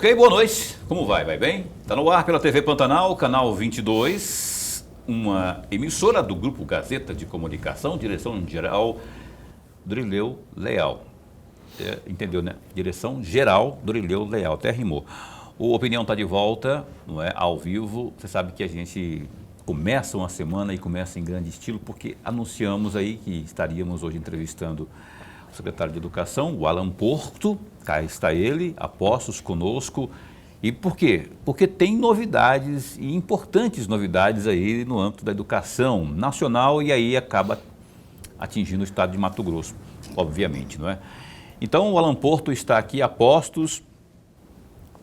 Ok, boa noite. Como vai? Vai bem? Está no ar pela TV Pantanal, canal 22, uma emissora do Grupo Gazeta de Comunicação, direção-geral Dorileu Leal. Entendeu, né? Direção-geral Dorileu Leal, até rimou. O Opinião está de volta, não é? Ao vivo. Você sabe que a gente começa uma semana e começa em grande estilo, porque anunciamos aí que estaríamos hoje entrevistando o secretário de Educação, o Alan Porto. Cá está ele, a postos conosco. E por quê? Porque tem novidades, e importantes novidades aí no âmbito da educação nacional, e aí acaba atingindo o estado de Mato Grosso, obviamente, não é? Então, o Alan Porto está aqui a postos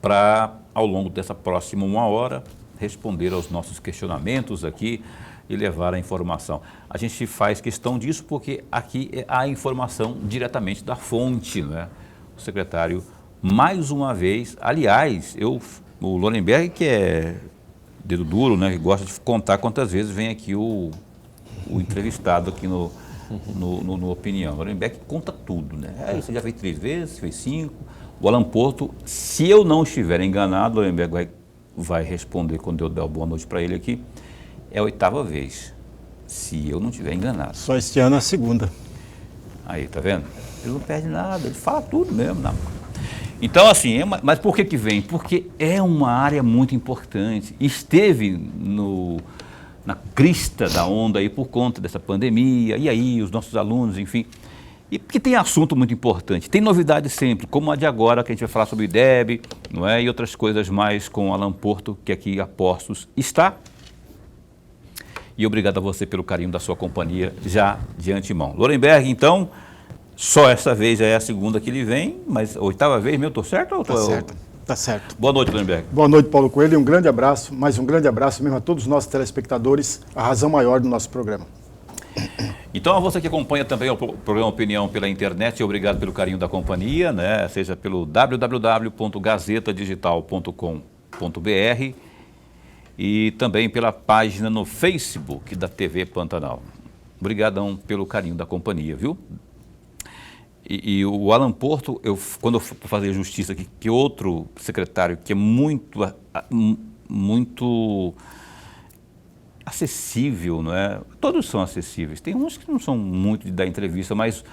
para, ao longo dessa próxima 1 hora, responder aos nossos questionamentos aqui e levar a informação. A gente faz questão disso porque aqui é a informação diretamente da fonte, não é? O secretário, mais uma vez, aliás, o Lorenberg, que é dedo duro, né, que gosta de contar quantas vezes vem aqui o entrevistado aqui no Opinião. O Lorenberg conta tudo, né? Você já fez 3 vezes, fez 5. O Alan Porto, se eu não estiver enganado, o Lorenberg vai responder quando eu der uma boa noite para ele aqui, é a 8ª vez, se eu não estiver enganado. Só este ano é a 2ª. Aí, tá vendo? Ele não perde nada, ele fala tudo mesmo. Não. Então, assim, mas por que vem? Porque é uma área muito importante. Esteve na crista da onda aí por conta dessa pandemia, e aí os nossos alunos, enfim. E porque tem assunto muito importante, tem novidade sempre, como a de agora, que a gente vai falar sobre o IDEB, não é? E outras coisas mais com o Alan Porto, que aqui a postos está. E obrigado a você pelo carinho da sua companhia já de antemão. Lorenberg, então, só essa vez já é a 2ª que ele vem, mas a 8ª vez, meu, estou certo? Ou Tá certo, tá certo. Boa noite, Lorenberg. Boa noite, Paulo Coelho, e um grande abraço, mais um grande abraço mesmo a todos os nossos telespectadores, a razão maior do nosso programa. Então, a você que acompanha também o programa Opinião pela internet, obrigado pelo carinho da companhia, né? Seja pelo www.gazetadigital.com.br e também pela página no Facebook da TV Pantanal. Obrigadão pelo carinho da companhia, viu? E o Alan Porto, quando eu for fazer justiça aqui, que outro secretário que é muito acessível, não é? Todos são acessíveis. Tem uns que não são muito de dar entrevista, mas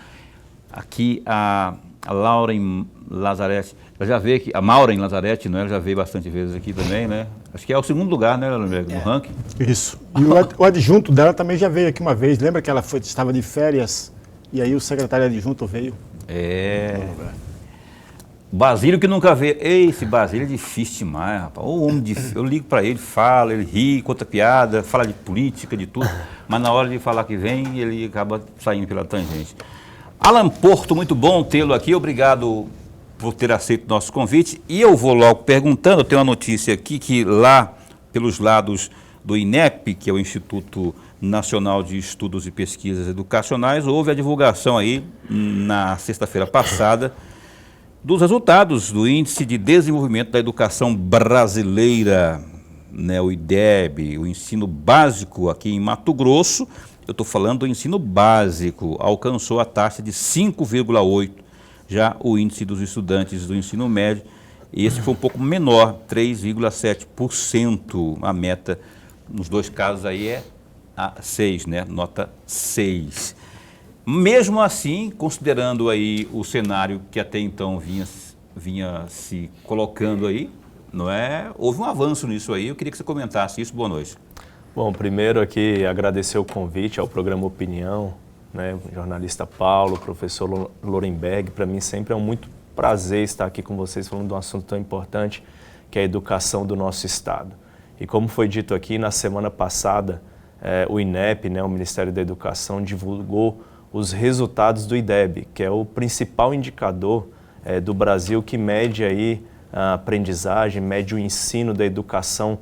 aqui a Lauren Lazarete, ela já veio aqui, a Maureen Lazarete, não é? Ela já veio bastante vezes aqui também, né? Acho que é o 2º lugar, né, no ranking. Isso. E o adjunto dela também já veio aqui uma vez. Lembra que ela estava de férias e aí o secretário adjunto veio? Basílio que nunca veio. Esse Basílio é difícil demais, rapaz. O homem eu ligo para ele, fala, ele ri, conta piada, fala de política, de tudo, mas na hora de falar que vem, ele acaba saindo pela tangente. Alan Porto, muito bom tê-lo aqui, obrigado por ter aceito o nosso convite. E eu vou logo perguntando, eu tenho uma notícia aqui que lá, pelos lados do INEP, que é o Instituto Nacional de Estudos e Pesquisas Educacionais, houve a divulgação aí, na sexta-feira passada, dos resultados do Índice de Desenvolvimento da Educação Brasileira, né, o IDEB, o ensino básico aqui em Mato Grosso. Eu estou falando do ensino básico, alcançou a taxa de 5,8, já o índice dos estudantes do ensino médio, esse foi um pouco menor, 3,7%, a meta, nos dois casos aí é a 6, né, nota 6. Mesmo assim, considerando aí o cenário que até então vinha se colocando aí, não é? Houve um avanço nisso aí, eu queria que você comentasse isso. Boa noite. Bom, primeiro aqui agradecer o convite ao programa Opinião, né, o jornalista Paulo, o professor Lorenberg. Para mim sempre é muito prazer estar aqui com vocês falando de um assunto tão importante que é a educação do nosso estado. E como foi dito aqui, na semana passada, o INEP, né, o Ministério da Educação, divulgou os resultados do IDEB, que é o principal indicador do Brasil que mede aí a aprendizagem, mede o ensino da educação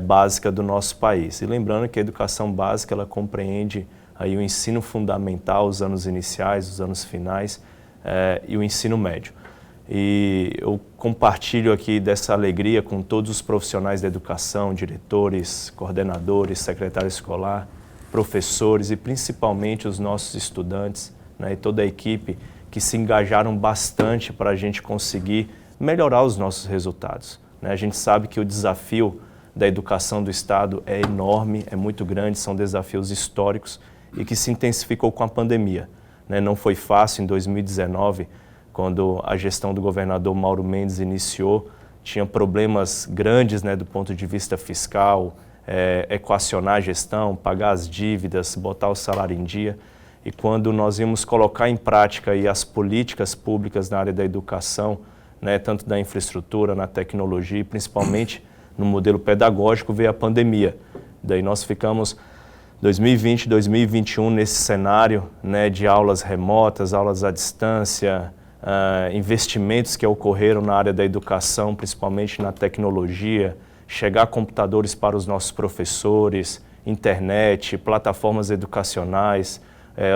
básica do nosso país. E lembrando que a educação básica ela compreende aí o ensino fundamental, os anos iniciais, os anos finais e o ensino médio. E eu compartilho aqui dessa alegria com todos os profissionais da educação, diretores, coordenadores, secretário escolar, professores e principalmente os nossos estudantes, né, e toda a equipe que se engajaram bastante para a gente conseguir melhorar os nossos resultados, né? A gente sabe que o desafio da educação do Estado é enorme, é muito grande, são desafios históricos e que se intensificou com a pandemia, né? Não foi fácil em 2019, quando a gestão do governador Mauro Mendes iniciou, tinha problemas grandes, né, do ponto de vista fiscal, equacionar a gestão, pagar as dívidas, botar o salário em dia. E quando nós íamos colocar em prática aí as políticas públicas na área da educação, né, tanto da infraestrutura, na tecnologia e principalmente no modelo pedagógico, veio a pandemia. Daí nós ficamos 2020, 2021 nesse cenário, né, de aulas remotas, aulas à distância, investimentos que ocorreram na área da educação, principalmente na tecnologia, chegar computadores para os nossos professores, internet, plataformas educacionais,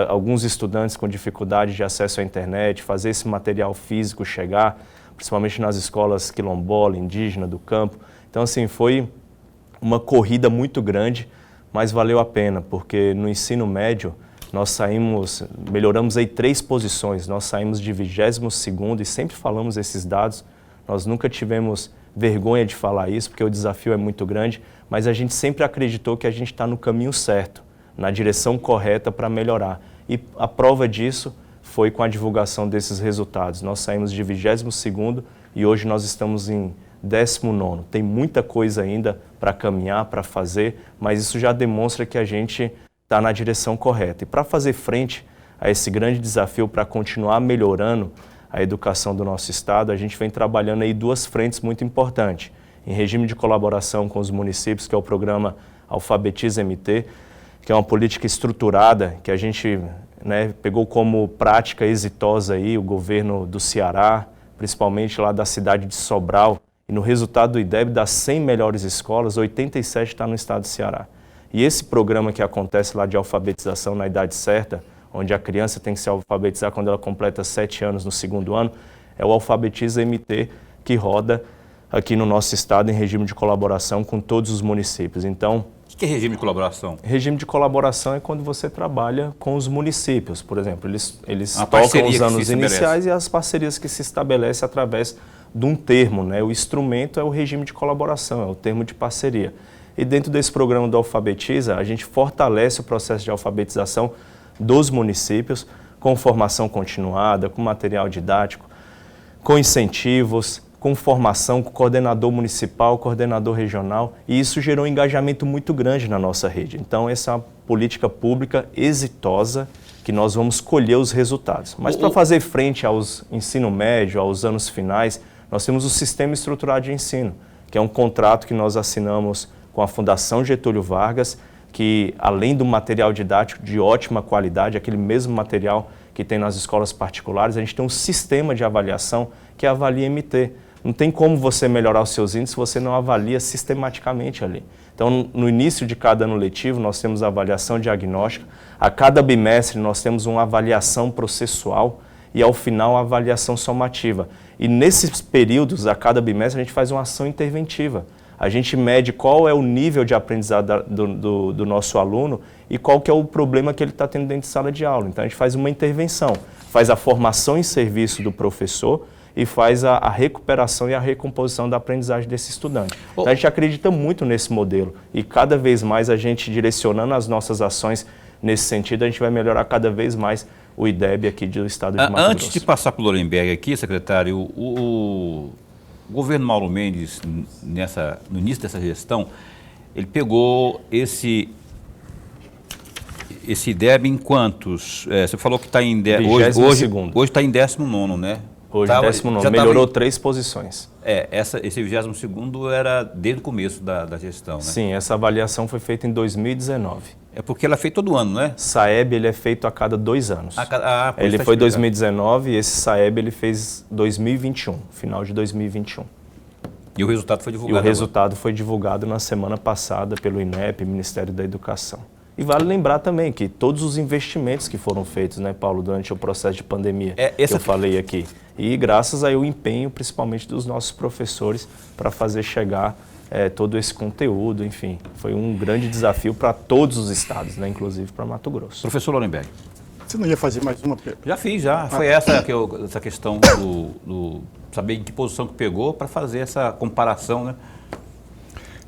alguns estudantes com dificuldade de acesso à internet, fazer esse material físico chegar, principalmente nas escolas quilombola, indígena, do campo. Então, assim, foi uma corrida muito grande, mas valeu a pena, porque no ensino médio nós melhoramos aí 3 posições, nós saímos de 22º e sempre falamos esses dados, nós nunca tivemos vergonha de falar isso, porque o desafio é muito grande, mas a gente sempre acreditou que a gente está no caminho certo, na direção correta para melhorar. E a prova disso foi com a divulgação desses resultados. Nós saímos de 22º e hoje nós estamos em 19º. Tem muita coisa ainda para caminhar, para fazer, mas isso já demonstra que a gente está na direção correta. E para fazer frente a esse grande desafio, para continuar melhorando a educação do nosso Estado, a gente vem trabalhando aí 2 frentes muito importantes. Em regime de colaboração com os municípios, que é o programa Alfabetiza MT, que é uma política estruturada, que a gente, né, pegou como prática exitosa aí o governo do Ceará, principalmente lá da cidade de Sobral, e no resultado do IDEB, das 100 melhores escolas, 87 está no estado do Ceará. E esse programa que acontece lá de alfabetização na idade certa, onde a criança tem que se alfabetizar quando ela completa 7 anos no 2º ano, é o Alfabetiza MT, que roda aqui no nosso estado em regime de colaboração com todos os municípios. Então, o que é regime de colaboração? Regime de colaboração é quando você trabalha com os municípios, por exemplo. Eles tocam os anos iniciais e as parcerias que se estabelecem através de um termo, né? O instrumento é o regime de colaboração, é o termo de parceria. E dentro desse programa do Alfabetiza, a gente fortalece o processo de alfabetização dos municípios com formação continuada, com material didático, com incentivos, com formação, com coordenador municipal, coordenador regional, e isso gerou um engajamento muito grande na nossa rede. Então, essa é uma política pública exitosa que nós vamos colher os resultados. Mas para fazer frente aos ensino médio, aos anos finais, nós temos o Sistema Estruturado de Ensino, que é um contrato que nós assinamos com a Fundação Getúlio Vargas, que além do material didático de ótima qualidade, aquele mesmo material que tem nas escolas particulares, a gente tem um sistema de avaliação que avalia MT. Não tem como você melhorar os seus índices se você não avalia sistematicamente ali. Então, no início de cada ano letivo, nós temos a avaliação diagnóstica, a cada bimestre nós temos uma avaliação processual e, ao final, a avaliação somativa. E nesses períodos, a cada bimestre, a gente faz uma ação interventiva. A gente mede qual é o nível de aprendizado do nosso aluno e qual que é o problema que ele está tendo dentro de sala de aula. Então, a gente faz uma intervenção, faz a formação em serviço do professor e faz a recuperação e a recomposição da aprendizagem desse estudante. Então, a gente acredita muito nesse modelo e cada vez mais a gente direcionando as nossas ações nesse sentido, a gente vai melhorar cada vez mais o IDEB aqui do estado de Mato Grosso. Antes de passar para o Lorenberg aqui, secretário, o governo Mauro Mendes, no início dessa gestão, ele pegou esse IDEB em quantos? Você falou que está em... Hoje está em 19º, né? Hoje, 19º, melhorou 3 posições. Esse 22º era desde o começo da gestão, né? Sim, essa avaliação foi feita em 2019. É porque ela é feita todo ano, né? SAEB ele é feito a cada 2 anos. Ele foi 2019 e esse SAEB ele fez 2021, final de 2021. E o resultado foi divulgado? E o resultado foi divulgado na semana passada pelo INEP, Ministério da Educação. E vale lembrar também que todos os investimentos que foram feitos, né, Paulo, durante o processo de pandemia, que eu falei aqui, e graças ao empenho, principalmente dos nossos professores, para fazer chegar todo esse conteúdo, enfim, foi um grande desafio para todos os estados, né, inclusive para Mato Grosso. Professor Lorenberg. Você não ia fazer mais uma pergunta? Já fiz, já. Foi essa questão do saber em que posição que pegou para fazer essa comparação, né?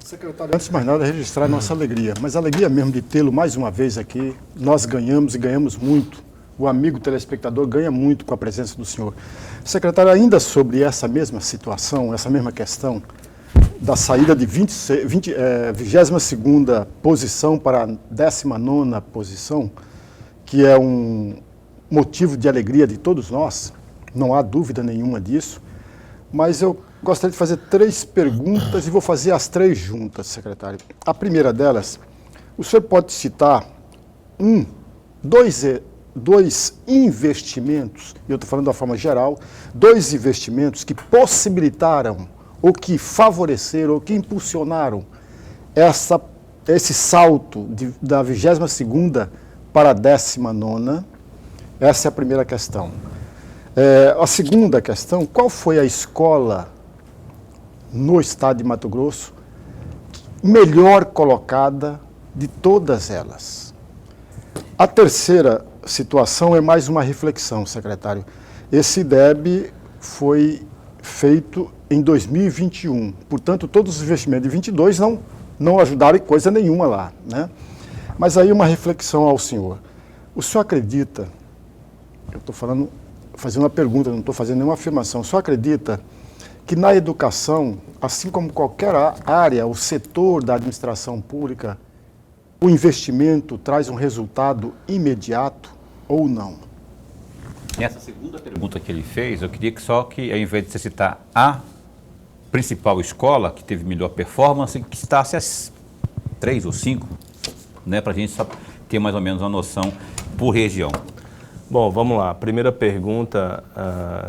Secretário, antes de mais nada, registrar nossa alegria, mas a alegria mesmo de tê-lo mais uma vez aqui. Nós ganhamos e ganhamos muito. O amigo telespectador ganha muito com a presença do senhor. Secretário, ainda sobre essa mesma situação, essa mesma questão da saída de 22ª posição para a 19ª posição, que é um motivo de alegria de todos nós, não há dúvida nenhuma disso, mas eu gostaria de fazer 3 perguntas e vou fazer as 3 juntas, secretário. A primeira delas, o senhor pode citar dois investimentos, eu estou falando de uma forma geral, 2 investimentos que possibilitaram, ou que favoreceram, ou que impulsionaram esse salto da 22ª para a 19ª? Essa é a primeira questão. A segunda questão, qual foi a escola no estado de Mato Grosso melhor colocada de todas elas? A terceira situação é mais uma reflexão, secretário. Esse IDEB foi feito em 2021, portanto, todos os investimentos de 22 não ajudaram em coisa nenhuma lá, né? Mas aí uma reflexão ao senhor. O senhor acredita, eu estou fazendo uma pergunta, não estou fazendo nenhuma afirmação, o senhor acredita que na educação, assim como qualquer área, o setor da administração pública, o investimento traz um resultado imediato ou não? Nessa segunda pergunta que ele fez, eu queria que ao invés de você citar a principal escola que teve melhor performance, que citasse as 3 ou 5, né, para a gente ter mais ou menos uma noção por região. Bom, vamos lá. A primeira pergunta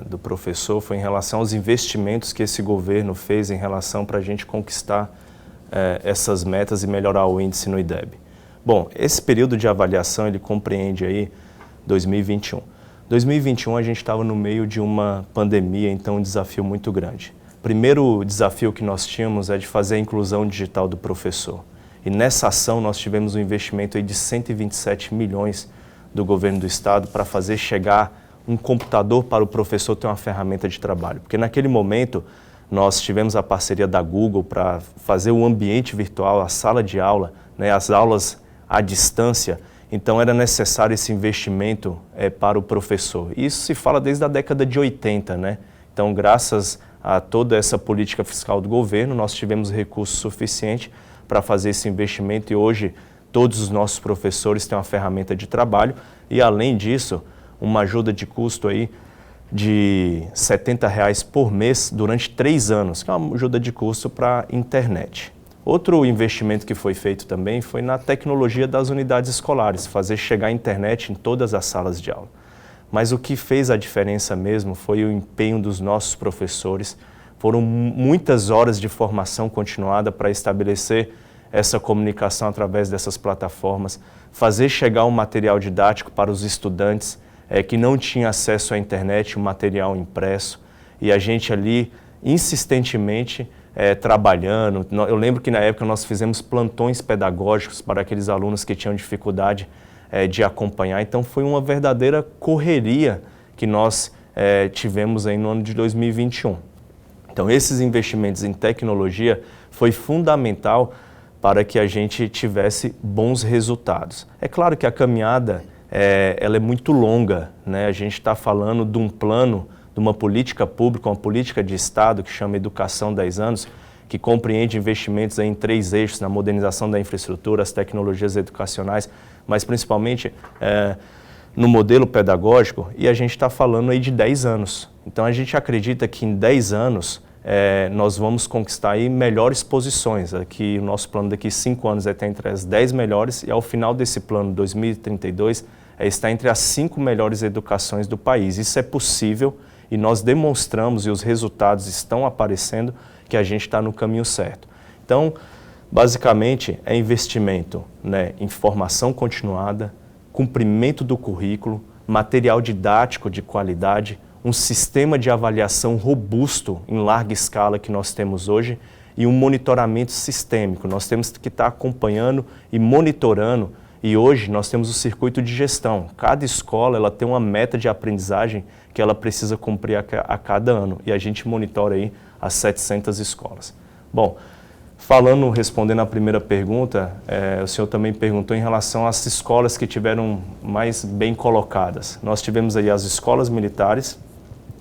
do professor foi em relação aos investimentos que esse governo fez em relação para a gente conquistar essas metas e melhorar o índice no IDEB. Bom, esse período de avaliação, ele compreende aí 2021. 2021 a gente estava no meio de uma pandemia, então um desafio muito grande. O primeiro desafio que nós tínhamos é de fazer a inclusão digital do professor. E nessa ação nós tivemos um investimento aí de 127 milhões do governo do estado para fazer chegar um computador para o professor ter uma ferramenta de trabalho. Porque naquele momento nós tivemos a parceria da Google para fazer o ambiente virtual, a sala de aula, né, as aulas à distância. Então era necessário esse investimento para o professor. Isso se fala desde a década de 80, né? Então, graças a toda essa política fiscal do governo, nós tivemos recurso suficiente para fazer esse investimento e hoje todos os nossos professores têm uma ferramenta de trabalho e, além disso, uma ajuda de custo aí de R$ 70 por mês durante 3 anos, que é uma ajuda de custo para a internet. Outro investimento que foi feito também foi na tecnologia das unidades escolares, fazer chegar a internet em todas as salas de aula. Mas o que fez a diferença mesmo foi o empenho dos nossos professores. Foram muitas horas de formação continuada para estabelecer essa comunicação através dessas plataformas, fazer chegar um material didático para os estudantes que não tinham acesso à internet, um material impresso, e a gente ali insistentemente trabalhando. Eu lembro que na época nós fizemos plantões pedagógicos para aqueles alunos que tinham dificuldade de acompanhar, então foi uma verdadeira correria que nós tivemos aí no ano de 2021. Então esses investimentos em tecnologia foi fundamental para que a gente tivesse bons resultados. É claro que a caminhada ela é muito longa, né? A gente está falando de um plano, de uma política pública, uma política de Estado que chama Educação 10 anos, que compreende investimentos em 3 eixos, na modernização da infraestrutura, as tecnologias educacionais, mas principalmente no modelo pedagógico, e a gente está falando aí de 10 anos. Então a gente acredita que em 10 anos nós vamos conquistar aí melhores posições. Aqui, o nosso plano daqui 5 anos é estar entre as 10 melhores e ao final desse plano, 2032, estar entre as 5 melhores educações do país. Isso é possível e nós demonstramos, e os resultados estão aparecendo, que a gente está no caminho certo. Então, basicamente, é investimento, né, em formação continuada, cumprimento do currículo, material didático de qualidade, um sistema de avaliação robusto em larga escala que nós temos hoje e um monitoramento sistêmico. Nós temos que estar acompanhando e monitorando E hoje nós temos o circuito de gestão. Cada escola ela tem uma meta de aprendizagem que ela precisa cumprir a cada ano. E a gente monitora aí as 700 escolas. Bom, respondendo a primeira pergunta, o senhor também perguntou em relação às escolas que tiveram mais bem colocadas. Nós tivemos aí as escolas militares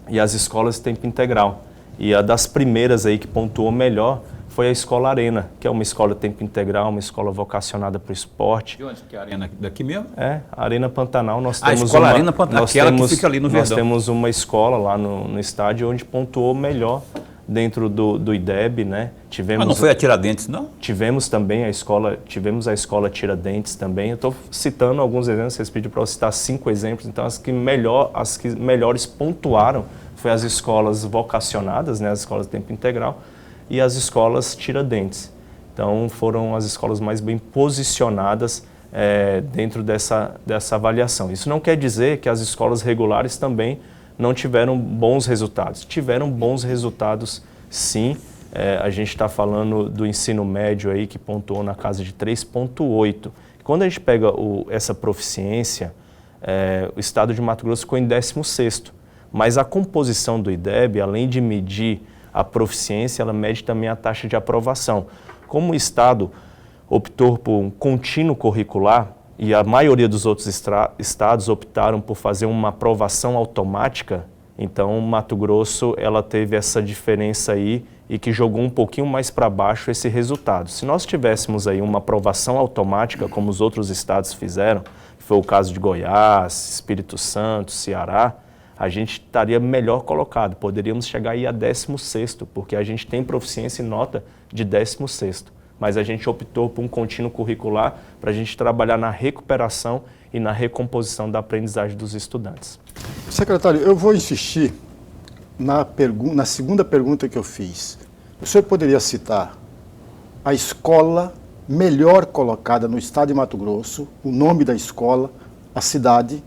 e as escolas de tempo integral. E a das primeiras aí que pontuou melhor foi a Escola Arena, que é uma escola de tempo integral, uma escola vocacionada para o esporte. De onde que é a Arena? Daqui mesmo? A Arena Pantanal. Nós temos a Escola Arena Pantanal, aquela que fica ali no Verdão. Nós temos uma escola lá no estádio onde pontuou melhor dentro do IDEB, né? Mas não foi a Tiradentes, não? Tivemos a escola Tiradentes também. Eu estou citando alguns exemplos, vocês pediram para eu citar 5 exemplos, então as que melhores pontuaram foi as escolas vocacionadas, né? As escolas de tempo integral, e as escolas Tiradentes. Então, foram as escolas mais bem posicionadas dentro dessa avaliação. Isso não quer dizer que as escolas regulares também não tiveram bons resultados. Tiveram bons resultados, sim. A gente está falando do ensino médio aí, que pontuou na casa de 3,8. Quando a gente pega essa proficiência, o estado de Mato Grosso ficou em 16º. Mas a composição do IDEB, além de medir a proficiência, ela mede também a taxa de aprovação. Como o Estado optou por um contínuo curricular e a maioria dos outros estados optaram por fazer uma aprovação automática, então Mato Grosso ela teve essa diferença aí e que jogou um pouquinho mais para baixo esse resultado. Se nós tivéssemos aí uma aprovação automática, como os outros estados fizeram, que foi o caso de Goiás, Espírito Santo, Ceará, a gente estaria melhor colocado, poderíamos chegar aí a 16º, porque a gente tem proficiência e nota de 16º, mas a gente optou por um contínuo curricular para a gente trabalhar na recuperação e na recomposição da aprendizagem dos estudantes. Secretário, eu vou insistir na segunda pergunta que eu fiz. O senhor poderia citar a escola melhor colocada no estado de Mato Grosso, o nome da escola, a cidade,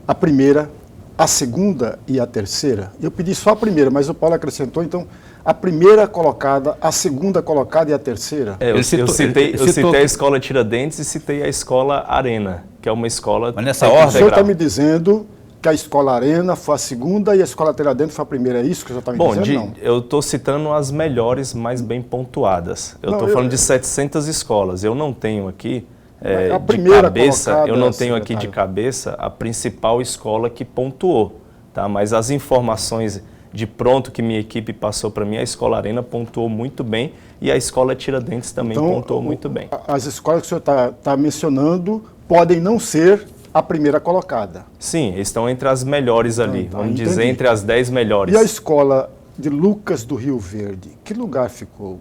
a primeira, a segunda e a terceira? Eu pedi só a primeira, mas o Paulo acrescentou, então, a primeira colocada, a segunda colocada e a terceira? Eu citei a escola Tiradentes e citei a escola Arena, que é uma escola... Mas nessa ordem... O senhor está me dizendo que a escola Arena foi a segunda e a escola Tiradentes foi a primeira, é isso que o senhor está me dizendo? Não? Eu estou citando as melhores, mais bem pontuadas. Eu estou falando de 700 escolas. Eu não tenho aqui... de cabeça a principal escola que pontuou, tá? Mas as informações de pronto que minha equipe passou para mim, a Escola Arena pontuou muito bem e a Escola Tiradentes também pontuou muito bem. As escolas que o senhor está mencionando podem não ser a primeira colocada? Sim, estão entre as melhores ali, vamos dizer entre as 10 melhores. E a escola de Lucas do Rio Verde, que lugar ficou?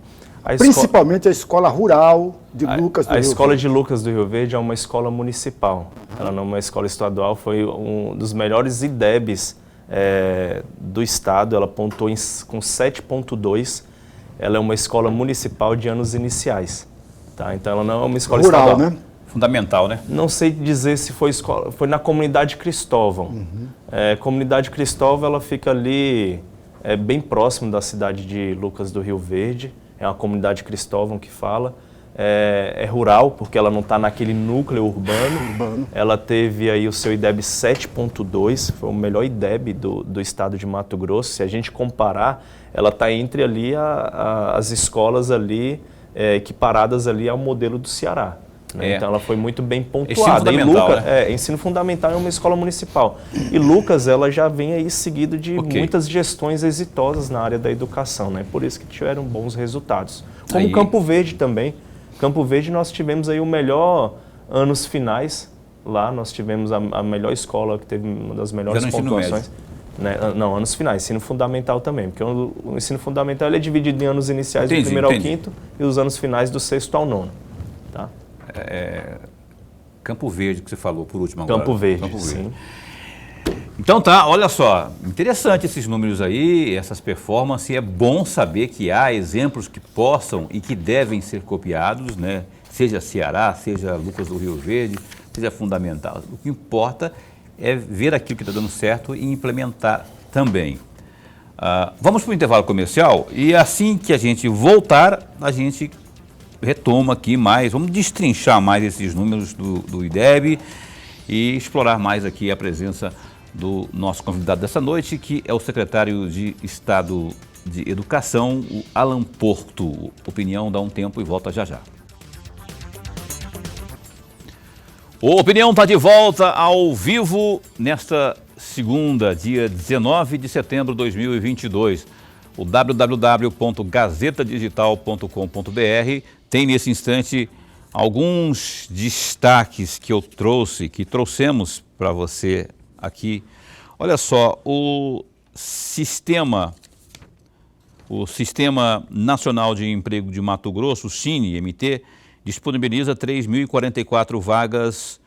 Principalmente a escola rural de Lucas do Rio Verde. A escola de Lucas do Rio Verde é uma escola municipal, ela não é uma escola estadual, foi um dos melhores IDEBs do estado, ela pontuou com 7,2, ela é uma escola municipal de anos iniciais, tá? Então ela não é uma escola rural, estadual. Né? Fundamental, né? Não sei dizer se foi escola, foi na Comunidade Cristóvão. Comunidade Cristóvão, ela fica ali bem próximo da cidade de Lucas do Rio Verde, é uma comunidade Cristóvão que fala, é rural, porque ela não está naquele núcleo urbano. Ela teve aí o seu IDEB 7,2, foi o melhor IDEB do estado de Mato Grosso. Se a gente comparar, ela está entre ali as escolas ali, equiparadas ali ao modelo do Ceará. Né? Então ela foi muito bem pontuada. Ensino fundamental, né? Ensino fundamental é uma escola municipal. E Lucas, ela já vem aí seguido de muitas gestões exitosas na área da educação, né? Por isso que tiveram bons resultados. Como Campo Verde também. Campo Verde nós tivemos aí o melhor anos finais. Lá nós tivemos a melhor escola, que teve uma das melhores pontuações. Né? Não, anos finais, ensino fundamental também, porque o ensino fundamental ele é dividido em anos iniciais do primeiro ao quinto e os anos finais do sexto ao nono. Tá? Campo Verde que você falou por último agora. Campo Verde, sim. Então tá, olha só, interessante esses números aí, essas performances, é bom saber que há exemplos que possam e que devem ser copiados, né? Seja Ceará, seja Lucas do Rio Verde, seja fundamental. O que importa é ver aquilo que está dando certo e implementar também. Vamos para o intervalo comercial e assim que a gente voltar, a gente retoma aqui mais, vamos destrinchar mais esses números do IDEB e explorar mais aqui a presença do nosso convidado dessa noite, que é o secretário de Estado de Educação, o Alan Porto. Opinião dá um tempo e volta já já. O Opinião está de volta ao vivo nesta segunda, dia 19 de setembro de 2022. O www.gazetadigital.com.br tem nesse instante alguns destaques que trouxemos para você aqui. Olha só, o Sistema Nacional de Emprego de Mato Grosso, o SINE-MT, disponibiliza 3.044 vagas,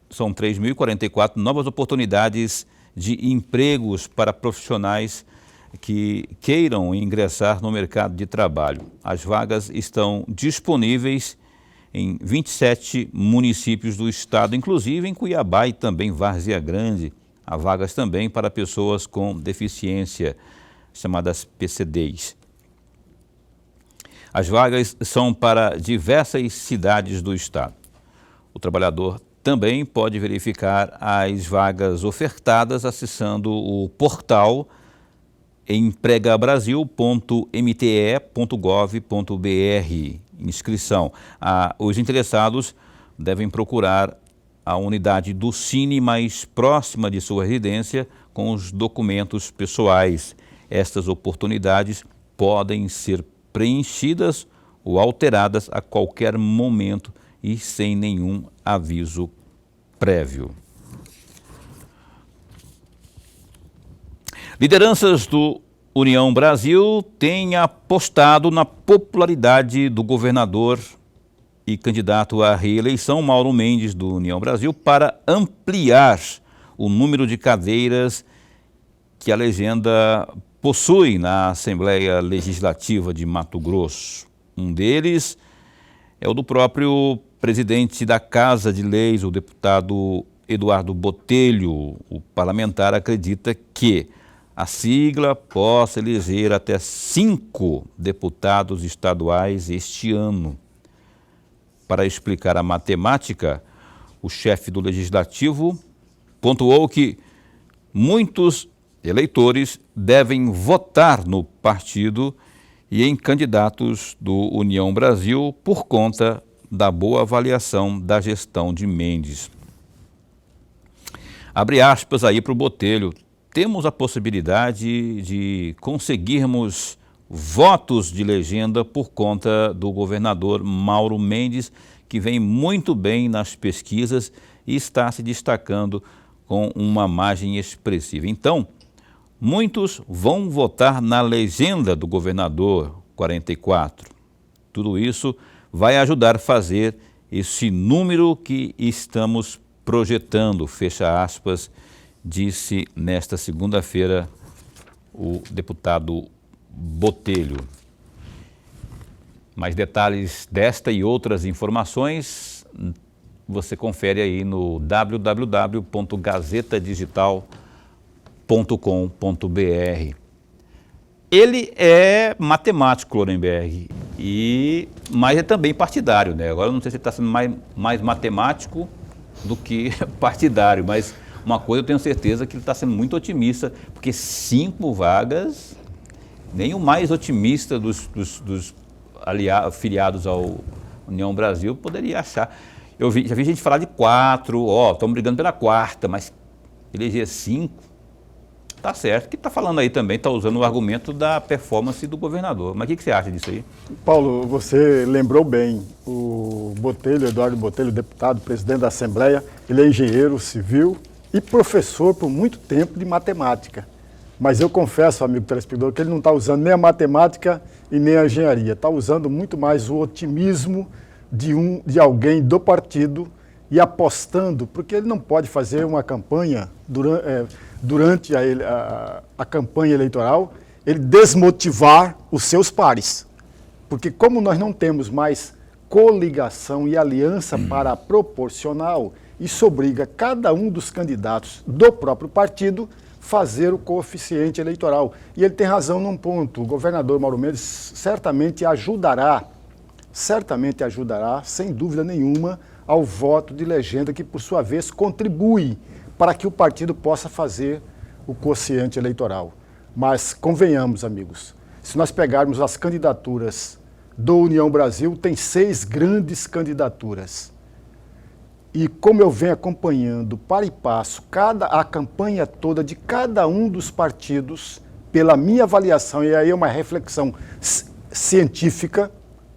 são 3.044 novas oportunidades de empregos para profissionais que queiram ingressar no mercado de trabalho. As vagas estão disponíveis em 27 municípios do estado, inclusive em Cuiabá e também Várzea Grande. Há vagas também para pessoas com deficiência, chamadas PCDs. As vagas são para diversas cidades do estado. O trabalhador também pode verificar as vagas ofertadas acessando o portal empregabrasil.mte.gov.br. Inscrição. Os interessados devem procurar a unidade do SINE mais próxima de sua residência com os documentos pessoais. Estas oportunidades podem ser preenchidas ou alteradas a qualquer momento e sem nenhum aviso prévio. Lideranças do União Brasil têm apostado na popularidade do governador e candidato à reeleição Mauro Mendes do União Brasil para ampliar o número de cadeiras que a legenda possui na Assembleia Legislativa de Mato Grosso. Um deles é o do próprio presidente da Casa de Leis, o deputado Eduardo Botelho. O parlamentar acredita que a sigla possa eleger até 5 deputados estaduais este ano. Para explicar a matemática, o chefe do Legislativo pontuou que muitos eleitores devem votar no partido e em candidatos do União Brasil por conta da boa avaliação da gestão de Mendes. Abre aspas aí para o Botelho. Temos a possibilidade de conseguirmos votos de legenda por conta do governador Mauro Mendes, que vem muito bem nas pesquisas e está se destacando com uma margem expressiva. Então, muitos vão votar na legenda do governador 44. Tudo isso vai ajudar a fazer esse número que estamos projetando, fecha aspas, disse nesta segunda-feira o deputado Botelho. Mais detalhes desta e outras informações você confere aí no www.gazetadigital.com.br. Ele é matemático, Lorenberg, mas é também partidário, né? Agora eu não sei se ele está sendo mais matemático do que partidário, mas uma coisa eu tenho certeza que ele está sendo muito otimista, porque 5 vagas, nem o mais otimista dos filiados ao União Brasil poderia achar. Já vi gente falar de 4, estamos brigando pela 4ª, mas eleger 5, tá certo. Que está falando aí também, está usando o argumento da performance do governador. Mas o que você acha disso aí? Paulo, você lembrou bem, o Botelho, Eduardo Botelho, deputado, presidente da Assembleia, ele é engenheiro civil e professor por muito tempo de matemática. Mas eu confesso, amigo telespectador, que ele não está usando nem a matemática e nem a engenharia. Está usando muito mais o otimismo de alguém do partido e apostando, porque ele não pode fazer uma campanha durante a campanha eleitoral, ele desmotivar os seus pares. Porque como nós não temos mais coligação e aliança para proporcional, isso obriga cada um dos candidatos do próprio partido fazer o coeficiente eleitoral. E ele tem razão num ponto. O governador Mauro Mendes certamente ajudará, sem dúvida nenhuma, ao voto de legenda que, por sua vez, contribui para que o partido possa fazer o quociente eleitoral. Mas convenhamos, amigos, se nós pegarmos as candidaturas do União Brasil, tem 6 grandes candidaturas. E como eu venho acompanhando para e passo a campanha toda de cada um dos partidos, pela minha avaliação, e aí é uma reflexão científica,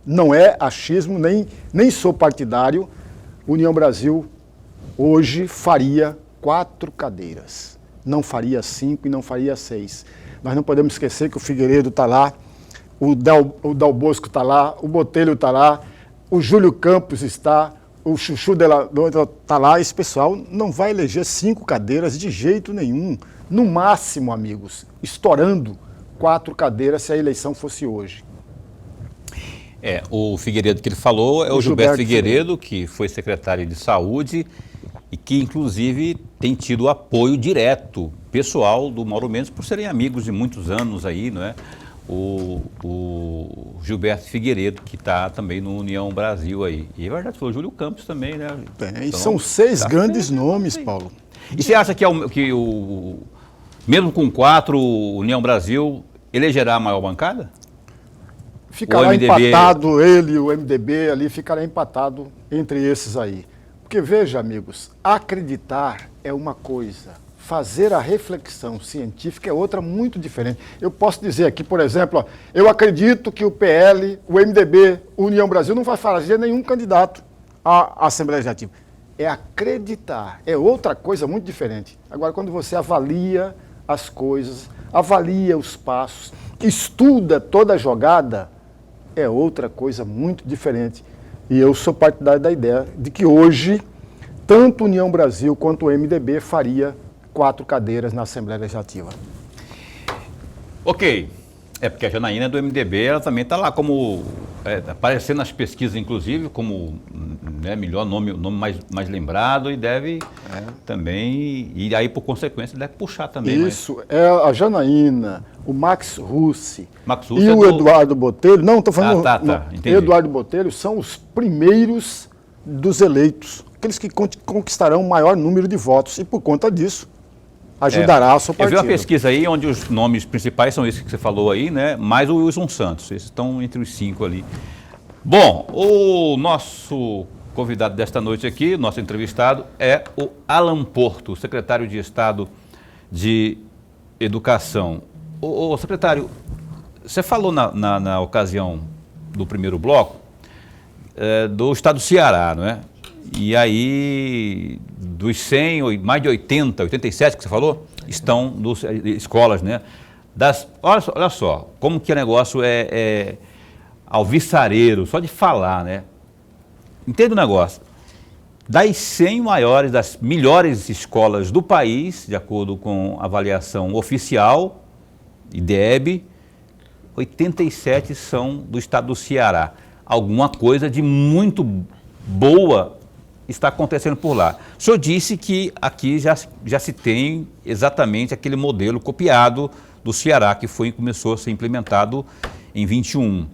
não é achismo, nem sou partidário, União Brasil hoje faria 4 cadeiras. Não faria 5 e não faria 6. Nós não podemos esquecer que o Figueiredo está lá, o Dal Bosco está lá, o Botelho está lá, o Júlio Campos está, o Chuchu está lá. Esse pessoal não vai eleger 5 cadeiras de jeito nenhum. No máximo, amigos, estourando 4 cadeiras se a eleição fosse hoje. O Figueiredo que ele falou é o Gilberto Figueiredo, que foi secretário de Saúde e que, inclusive, tem tido apoio direto, pessoal, do Mauro Mendes, por serem amigos de muitos anos aí, não é? O Gilberto Figueiredo, que está também no União Brasil aí. E, na verdade, foi o Júlio Campos também, né? Então, são 6 grandes nomes, Paulo. E você acha que, mesmo com 4, o União Brasil elegerá a maior bancada? Ficará empatado, ele e o MDB ali, ficará empatado entre esses aí. Porque veja, amigos, acreditar é uma coisa, fazer a reflexão científica é outra muito diferente. Eu posso dizer aqui, por exemplo, eu acredito que o PL, o MDB, o União Brasil não vai fazer nenhum candidato à Assembleia Legislativa. É acreditar, é outra coisa muito diferente. Agora, quando você avalia as coisas, avalia os passos, estuda toda a jogada, é outra coisa muito diferente. E eu sou partidário da ideia de que hoje, tanto União Brasil quanto o MDB faria 4 cadeiras na Assembleia Legislativa. Ok. Porque a Janaína do MDB, ela também está lá como, aparecendo nas pesquisas, inclusive, como melhor nome, o nome mais lembrado e deve também, e aí, por consequência, deve puxar também. Isso, é a Janaína, o Max Russi e o Eduardo Botelho, não, estou falando, entendi. Eduardo Botelho são os primeiros dos eleitos, aqueles que conquistarão o maior número de votos, e por conta disso, ajudará o seu partido. Eu vi uma pesquisa aí onde os nomes principais são esses que você falou aí, né? Mais o Wilson Santos. Esses estão entre os 5 ali. Bom, o nosso convidado desta noite aqui, nosso entrevistado, é o Alan Porto, secretário de Estado de Educação. Ô secretário, você falou na ocasião do primeiro bloco do estado do Ceará, não é? E aí, dos 100, mais de 87 que você falou, estão nas escolas, né? Olha só, como que o negócio é alvissareiro, só de falar, né? Entende o negócio? Das 100 maiores, das melhores escolas do país, de acordo com a avaliação oficial, IDEB, 87 são do estado do Ceará. Alguma coisa de muito boa está acontecendo por lá. O senhor disse que aqui já se tem exatamente aquele modelo copiado do Ceará, que começou a ser implementado em 21.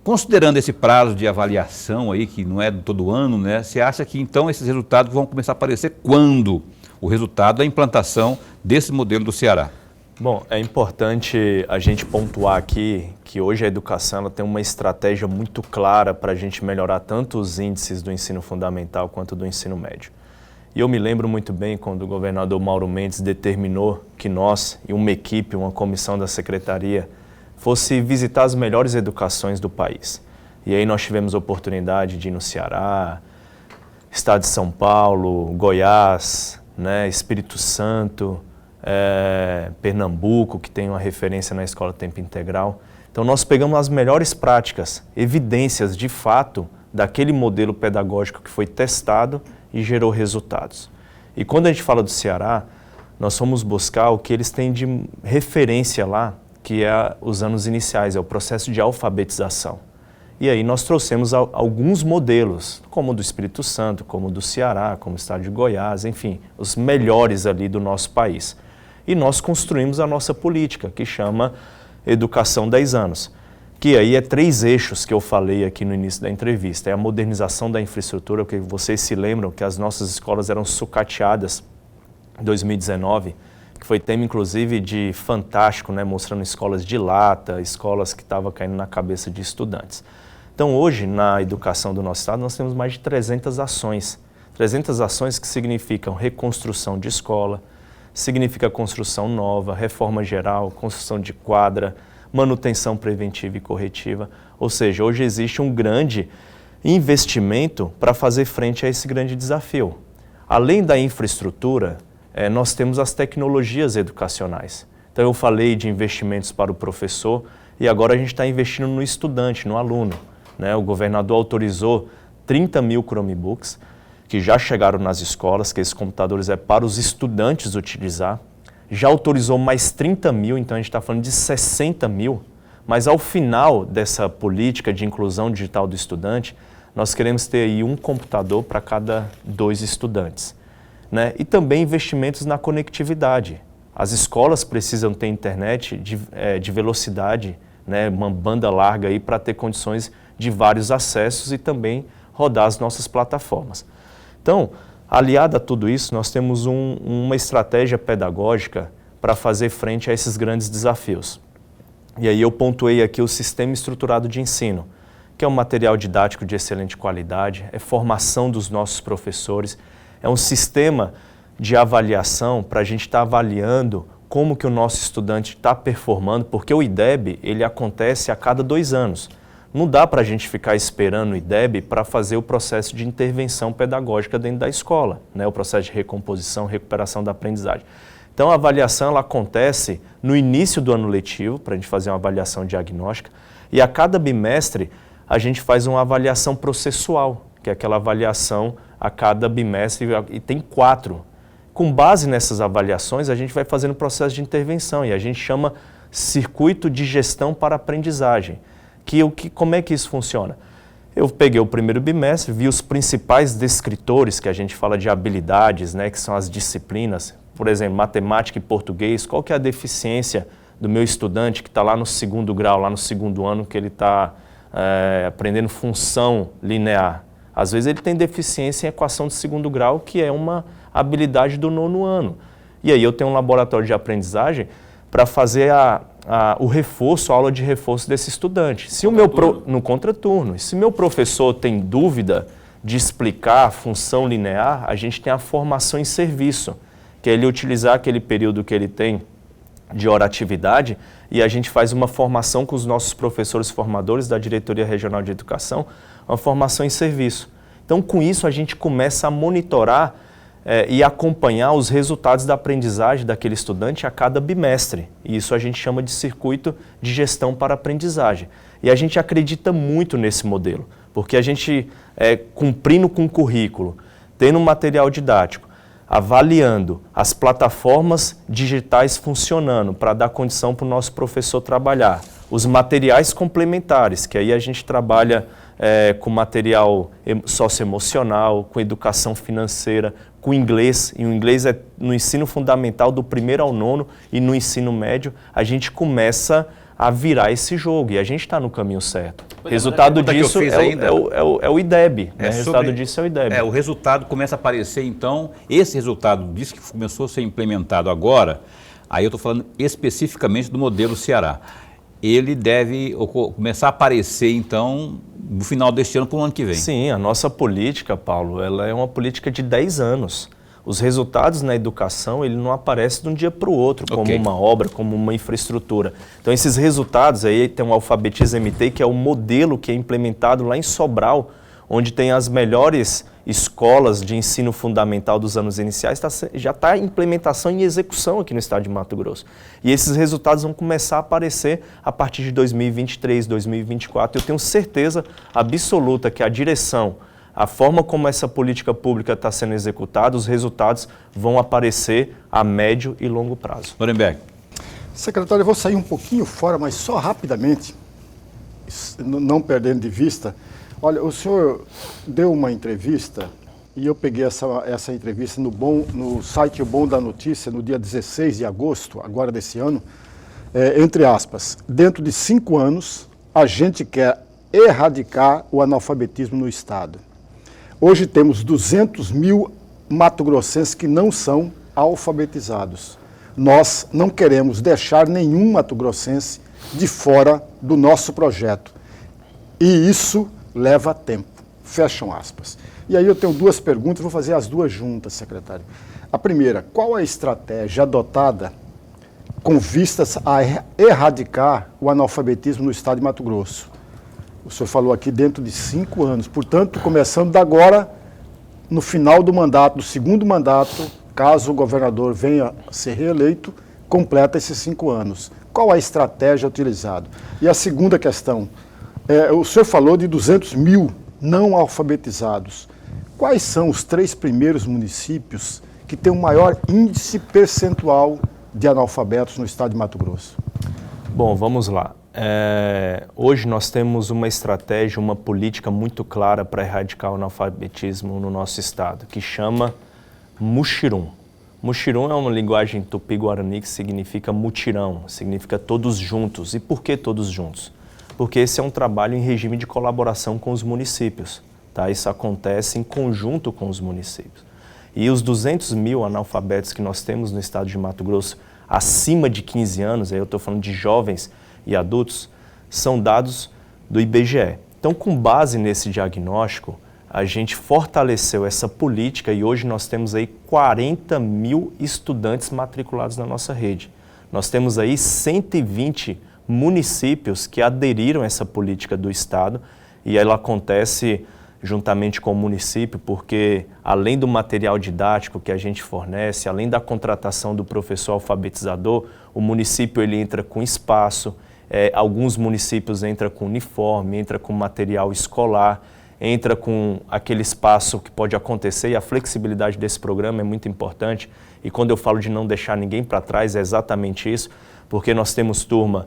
Considerando esse prazo de avaliação aí, que não é todo ano, né? Você acha que então esses resultados vão começar a aparecer quando? O resultado da implantação desse modelo do Ceará. Bom, é importante a gente pontuar aqui que hoje a educação ela tem uma estratégia muito clara para a gente melhorar tanto os índices do ensino fundamental quanto do ensino médio. E eu me lembro muito bem quando o governador Mauro Mendes determinou que nós e uma equipe, uma comissão da secretaria, fosse visitar as melhores educações do país. E aí nós tivemos a oportunidade de ir no Ceará, estado de São Paulo, Goiás, né, Espírito Santo, Pernambuco, que tem uma referência na escola tempo integral. Então nós pegamos as melhores práticas, evidências de fato daquele modelo pedagógico que foi testado e gerou resultados. E quando a gente fala do Ceará, nós fomos buscar o que eles têm de referência lá, que é os anos iniciais, é o processo de alfabetização. E aí nós trouxemos alguns modelos, como o do Espírito Santo, como o do Ceará, como o estado de Goiás, enfim, os melhores ali do nosso país. E nós construímos a nossa política, que chama Educação 10 anos. Que aí é 3 eixos que eu falei aqui no início da entrevista. É a modernização da infraestrutura, porque vocês se lembram que as nossas escolas eram sucateadas em 2019, que foi tema inclusive de Fantástico, né, mostrando escolas de lata, escolas que estavam caindo na cabeça de estudantes. Então hoje, na educação do nosso estado, nós temos mais de 300 ações. 300 ações que significam reconstrução de escola, significa construção nova, reforma geral, construção de quadra, manutenção preventiva e corretiva. Ou seja, hoje existe um grande investimento para fazer frente a esse grande desafio. Além da infraestrutura, nós temos as tecnologias educacionais. Então eu falei de investimentos para o professor e agora a gente está investindo no estudante, no aluno, né? O governador autorizou 30 mil Chromebooks, que já chegaram nas escolas, que esses computadores é para os estudantes utilizar. Já autorizou mais 30 mil, então a gente está falando de 60 mil, mas ao final dessa política de inclusão digital do estudante, nós queremos ter aí um computador para cada 2 estudantes. Né? E também investimentos na conectividade. As escolas precisam ter internet de velocidade, né? Uma banda larga aí para ter condições de vários acessos e também rodar as nossas plataformas. Então, aliado a tudo isso, nós temos uma estratégia pedagógica para fazer frente a esses grandes desafios. E aí eu pontuei aqui o sistema estruturado de ensino, que é um material didático de excelente qualidade, é formação dos nossos professores, é um sistema de avaliação para a gente estar avaliando como que o nosso estudante está performando, porque o IDEB ele acontece a cada 2 anos. Não dá para a gente ficar esperando o IDEB para fazer o processo de intervenção pedagógica dentro da escola, né? O processo de recomposição, recuperação da aprendizagem. Então, a avaliação ela acontece no início do ano letivo, para a gente fazer uma avaliação diagnóstica, e a cada bimestre a gente faz uma avaliação processual, que é aquela avaliação a cada bimestre, e tem 4. Com base nessas avaliações, a gente vai fazendo o processo de intervenção, e a gente chama circuito de gestão para aprendizagem. Como é que isso funciona? Eu peguei o primeiro bimestre, vi os principais descritores, que a gente fala de habilidades, né, que são as disciplinas, por exemplo, matemática e português, qual que é a deficiência do meu estudante que está lá no 2º grau, lá no 2º ano, que ele está aprendendo função linear. Às vezes ele tem deficiência em equação de 2º grau, que é uma habilidade do 9º ano. E aí eu tenho um laboratório de aprendizagem para fazer o reforço, a aula de reforço desse estudante. No contraturno. Se meu professor tem dúvida de explicar a função linear, a gente tem a formação em serviço, que é ele utilizar aquele período que ele tem de hora-atividade e a gente faz uma formação com os nossos professores formadores da Diretoria Regional de Educação, uma formação em serviço. Então, com isso, a gente começa a monitorar e acompanhar os resultados da aprendizagem daquele estudante a cada bimestre. E isso a gente chama de circuito de gestão para aprendizagem. E a gente acredita muito nesse modelo, porque a gente, cumprindo com o currículo, tendo um material didático, avaliando as plataformas digitais funcionando para dar condição para o nosso professor trabalhar, os materiais complementares, que aí a gente trabalha com material socioemocional, com educação financeira, com inglês, e o inglês é no ensino fundamental do 1º ao 9º e no ensino médio, a gente começa a virar esse jogo e a gente está no caminho certo. Resultado disso é o IDEB, né? Resultado disso é o IDEB. O resultado começa a aparecer, então, esse resultado disso que começou a ser implementado agora, aí eu estou falando especificamente do modelo Ceará. Ele deve começar a aparecer, então, no final deste ano para o ano que vem. Sim, a nossa política, Paulo, ela é uma política de 10 anos. Os resultados na educação, ele não aparece de um dia para o outro, como uma obra, como uma infraestrutura. Então, esses resultados, aí tem o Alfabetiza MT, que é o modelo que é implementado lá em Sobral, onde tem as melhores escolas de ensino fundamental dos anos iniciais, já está em implementação e execução aqui no estado de Mato Grosso. E esses resultados vão começar a aparecer a partir de 2023, 2024. Eu tenho certeza absoluta que a direção, a forma como essa política pública está sendo executada, os resultados vão aparecer a médio e longo prazo. Lorenberg. Secretário, eu vou sair um pouquinho fora, mas só rapidamente, não perdendo de vista. Olha, o senhor deu uma entrevista e eu peguei essa entrevista no site O Bom da Notícia, no dia 16 de agosto, agora desse ano, entre aspas, dentro de 5 anos, a gente quer erradicar o analfabetismo no Estado. Hoje temos 200 mil mato-grossenses que não são alfabetizados. Nós não queremos deixar nenhum mato-grossense de fora do nosso projeto. E isso leva tempo. Fecham aspas. E aí eu tenho 2 perguntas, vou fazer as 2 juntas, secretário. A primeira, qual a estratégia adotada com vistas a erradicar o analfabetismo no Estado de Mato Grosso? O senhor falou aqui dentro de 5 anos, portanto, começando de agora, no final do mandato, do segundo mandato, caso o governador venha a ser reeleito, completa esses 5 anos. Qual a estratégia utilizada? E a segunda questão, o senhor falou de 200 mil não alfabetizados. Quais são os 3 primeiros municípios que têm o maior índice percentual de analfabetos no estado de Mato Grosso? Bom, vamos lá. Hoje nós temos uma estratégia, uma política muito clara para erradicar o analfabetismo no nosso estado, que chama Muxirum. Muxirum é uma linguagem tupi-guarani que significa mutirão, significa todos juntos. E por que todos juntos? Porque esse é um trabalho em regime de colaboração com os municípios. Tá? Isso acontece em conjunto com os municípios. E os 200 mil analfabetos que nós temos no estado de Mato Grosso, acima de 15 anos, aí eu estou falando de jovens e adultos, são dados do IBGE. Então, com base nesse diagnóstico, a gente fortaleceu essa política e hoje nós temos aí 40 mil estudantes matriculados na nossa rede. Nós temos aí 120 municípios que aderiram a essa política do Estado e ela acontece juntamente com o município, porque além do material didático que a gente fornece, além da contratação do professor alfabetizador, o município ele entra com espaço, alguns municípios entram com uniforme, entra com material escolar, entra com aquele espaço que pode acontecer e a flexibilidade desse programa é muito importante. E quando eu falo de não deixar ninguém para trás, é exatamente isso, porque nós temos turma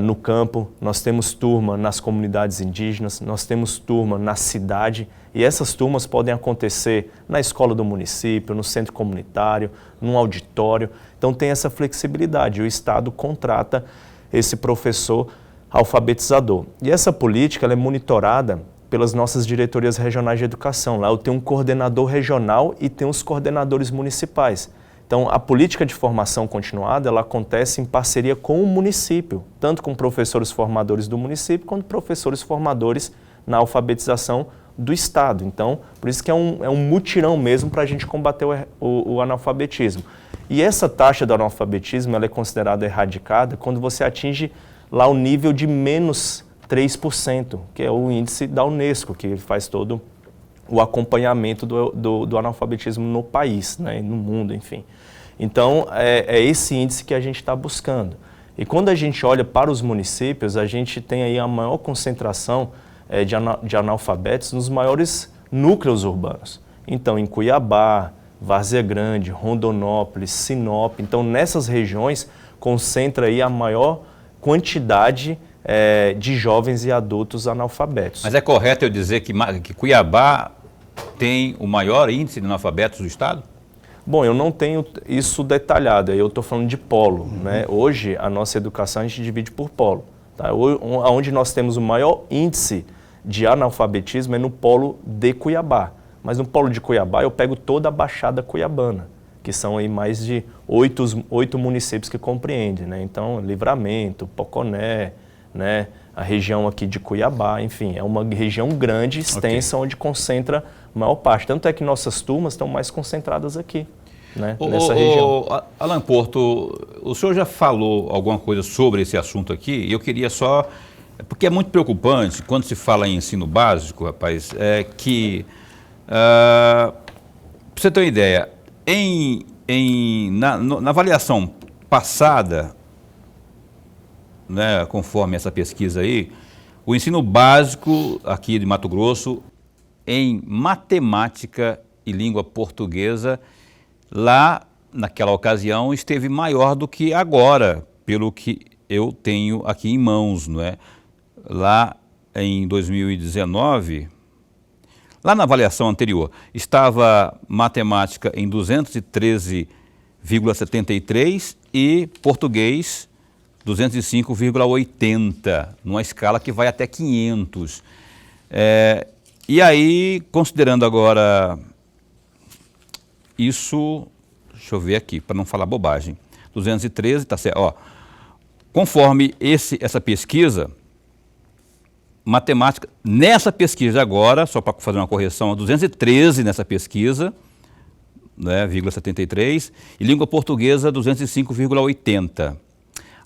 no campo, nós temos turma nas comunidades indígenas, nós temos turma na cidade e essas turmas podem acontecer na escola do município, no centro comunitário, num auditório. Então tem essa flexibilidade, o Estado contrata esse professor alfabetizador. E essa política ela é monitorada pelas nossas diretorias regionais de educação. Lá eu tenho um coordenador regional e tenho os coordenadores municipais. Então, a política de formação continuada, ela acontece em parceria com o município, tanto com professores formadores do município, quanto professores formadores na alfabetização do Estado. Então, por isso que é um mutirão mesmo para a gente combater o analfabetismo. E essa taxa do analfabetismo, ela é considerada erradicada quando você atinge lá o nível de menos 3%, que é o índice da Unesco, que faz todo o acompanhamento do analfabetismo no país, né, no mundo, enfim. Então, é esse índice que a gente está buscando. E quando a gente olha para os municípios, a gente tem aí a maior concentração de analfabetos nos maiores núcleos urbanos. Então, em Cuiabá, Várzea Grande, Rondonópolis, Sinop. Então, nessas regiões, concentra aí a maior quantidade de jovens e adultos analfabetos. Mas é correto eu dizer que Cuiabá tem o maior índice de analfabetos do estado? Bom, eu não tenho isso detalhado, eu estou falando de polo. Né? Hoje, a nossa educação a gente divide por polo. Tá? Onde nós temos o maior índice de analfabetismo é no polo de Cuiabá. Mas no polo de Cuiabá eu pego toda a Baixada Cuiabana, que são aí mais de 8 municípios que compreendem. Né? Então, Livramento, Poconé, né? A região aqui de Cuiabá, enfim, é uma região grande, extensa, onde concentra a maior parte. Tanto é que nossas turmas estão mais concentradas aqui, né? Nessa região. Alan Porto, o senhor já falou alguma coisa sobre esse assunto aqui, e eu queria só, porque é muito preocupante quando se fala em ensino básico, rapaz, para você ter uma ideia, na avaliação passada, né, conforme essa pesquisa aí, o ensino básico aqui de Mato Grosso em matemática e língua portuguesa, lá naquela ocasião esteve maior do que agora, pelo que eu tenho aqui em mãos, não é? Lá em 2019, Lá na avaliação anterior, estava matemática em 213,73 e português 205,80, numa escala que vai até 500. E aí, considerando agora isso, deixa eu ver aqui, para não falar bobagem, 213, está certo, ó, conforme essa pesquisa, matemática, nessa pesquisa agora, só para fazer uma correção, 213 nessa pesquisa, né, 0,73, e língua portuguesa 205,80.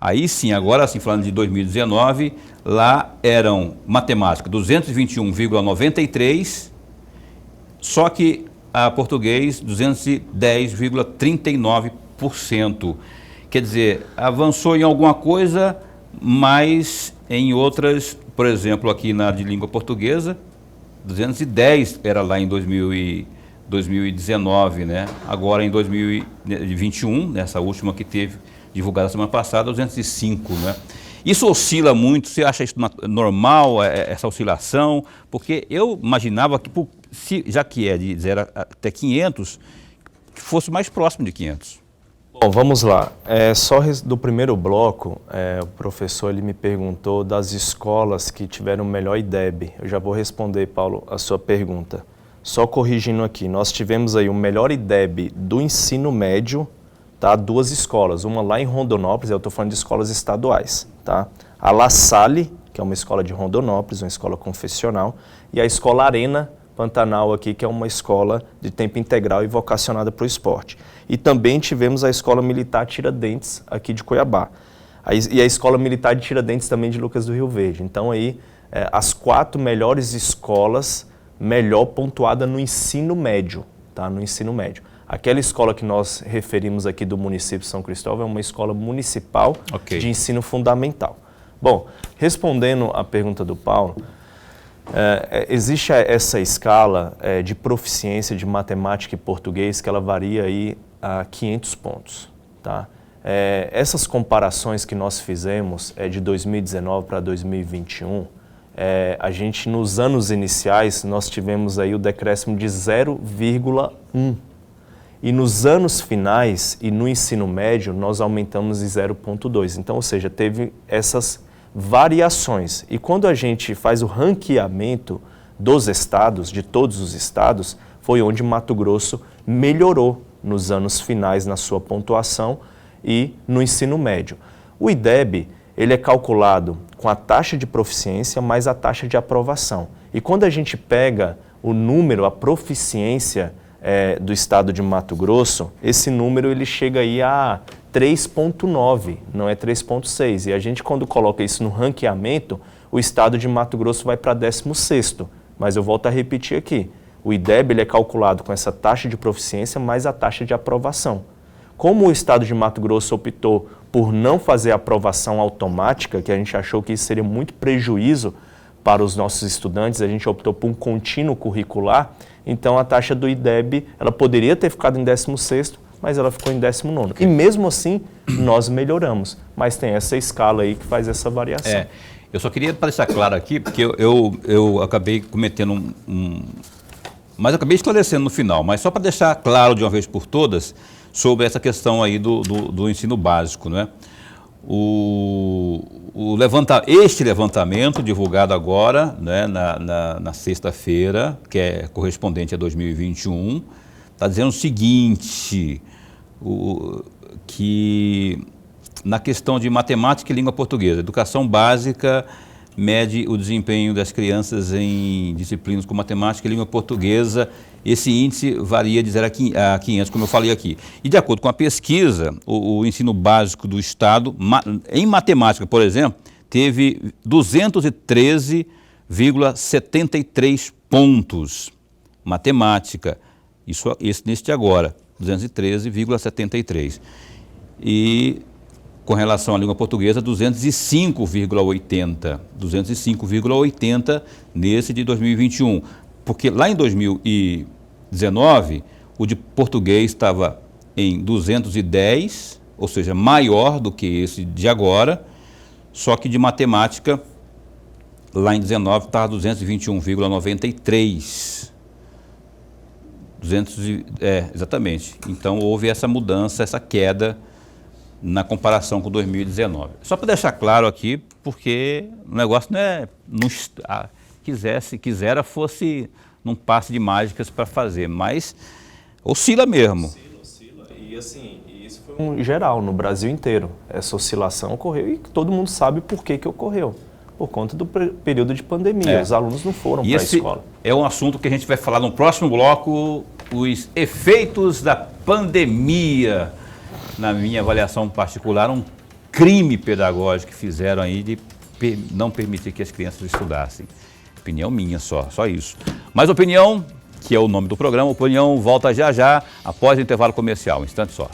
Aí sim, agora sim, falando de 2019, lá eram matemática 221,93, só que a português 210,39%. Quer dizer, avançou em alguma coisa, mas em outras, por exemplo, aqui na de língua portuguesa, 210 era lá em 2019, né? Agora em 2021, nessa última que teve divulgada semana passada, 205, né? Isso oscila muito, você acha isso normal, essa oscilação? Porque eu imaginava que, já que é de 0 até 500, que fosse mais próximo de 500. Bom, vamos lá. Só do primeiro bloco, o professor ele me perguntou das escolas que tiveram melhor IDEB. Eu já vou responder, Paulo, a sua pergunta. Só corrigindo aqui, nós tivemos aí o melhor IDEB do ensino médio, tá? 2 escolas, uma lá em Rondonópolis, eu estou falando de escolas estaduais, tá? A La Salle, que é uma escola de Rondonópolis, uma escola confessional, e a Escola Arena Pantanal aqui, que é uma escola de tempo integral e vocacionada para o esporte. E também tivemos a Escola Militar Tiradentes, aqui de Cuiabá. E a Escola Militar de Tiradentes também de Lucas do Rio Verde. Então aí, as 4 melhores escolas, melhor pontuada no ensino médio, tá? No ensino médio. Aquela escola que nós referimos aqui do município de São Cristóvão é uma escola municipal de ensino fundamental. Bom, respondendo à pergunta do Paulo, existe essa escala de proficiência de matemática e português que ela varia aí a 500 pontos, tá? Essas comparações que nós fizemos de 2019 para 2021, a gente nos anos iniciais nós tivemos aí o decréscimo de 0,1 e nos anos finais e no ensino médio nós aumentamos de 0,2. Então, ou seja, teve essas variações. E quando a gente faz o ranqueamento dos estados, de todos os estados, foi onde Mato Grosso melhorou nos anos finais na sua pontuação e no ensino médio. O IDEB, ele é calculado com a taxa de proficiência mais a taxa de aprovação. E quando a gente pega o número, a proficiência do estado de Mato Grosso, esse número ele chega aí a 3,9, não é 3,6. E a gente, quando coloca isso no ranqueamento, o estado de Mato Grosso vai para 16º. Mas eu volto a repetir aqui, o IDEB ele é calculado com essa taxa de proficiência mais a taxa de aprovação. Como o estado de Mato Grosso optou por não fazer a aprovação automática, que a gente achou que isso seria muito prejuízo para os nossos estudantes, a gente optou por um contínuo curricular, então a taxa do IDEB ela poderia ter ficado em 16º, mas ela ficou em 19º. E mesmo assim, nós melhoramos. Mas tem essa escala aí que faz essa variação. Eu só queria deixar claro aqui, porque eu acabei cometendo mas eu acabei esclarecendo no final, mas só para deixar claro de uma vez por todas sobre essa questão aí do ensino básico, né? Este levantamento divulgado agora, né, na sexta-feira, que é correspondente a 2021, está dizendo o seguinte, que na questão de matemática e língua portuguesa, educação básica mede o desempenho das crianças em disciplinas como matemática e língua portuguesa. Esse índice varia de 0 a 500, como eu falei aqui. E de acordo com a pesquisa, o ensino básico do Estado, em matemática, por exemplo, teve 213,73 pontos. Matemática, esse neste agora, 213,73. E com relação à língua portuguesa, 205,80. 205,80 nesse de 2021. Porque lá em 2019, o de português estava em 210, ou seja, maior do que esse de agora, só que de matemática, lá em 19 estava 221,93. Exatamente. Então houve essa mudança, essa queda na comparação com 2019. Só para deixar claro aqui, porque o negócio não é, quisera fosse num passe de mágicas para fazer, mas oscila mesmo. Oscila. E assim, isso foi um geral, no Brasil inteiro. Essa oscilação ocorreu e todo mundo sabe por que ocorreu. Por conta do período de pandemia. Os alunos não foram para a escola. É um assunto que a gente vai falar no próximo bloco, os efeitos da pandemia. Na minha avaliação particular, um crime pedagógico que fizeram aí de não permitir que as crianças estudassem. Opinião minha só isso. Mas opinião, que é o nome do programa, opinião volta já, após o intervalo comercial, um instante só.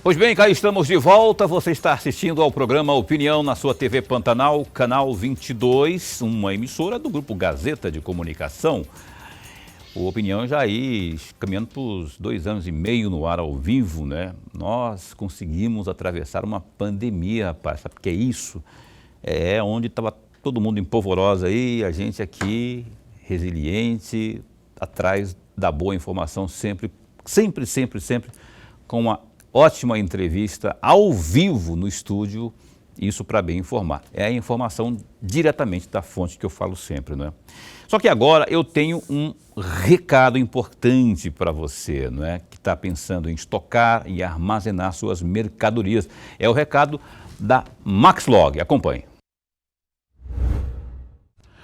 Pois bem, cá estamos de volta. Você está assistindo ao programa Opinião na sua TV Pantanal, canal 22, uma emissora do Grupo Gazeta de Comunicação. O Opinião já aí caminhando para os 2 anos e meio no ar ao vivo, né? Nós conseguimos atravessar uma pandemia, rapaz. Sabe o que é isso? É onde estava todo mundo em polvorosa aí, a gente aqui, resiliente, atrás da boa informação, sempre, com uma ótima entrevista ao vivo no estúdio, isso para bem informar. É a informação diretamente da fonte que eu falo sempre, não é? Só que agora eu tenho um recado importante para você, não é? Que está pensando em estocar e armazenar suas mercadorias. É o recado da Maxlog. Acompanhe.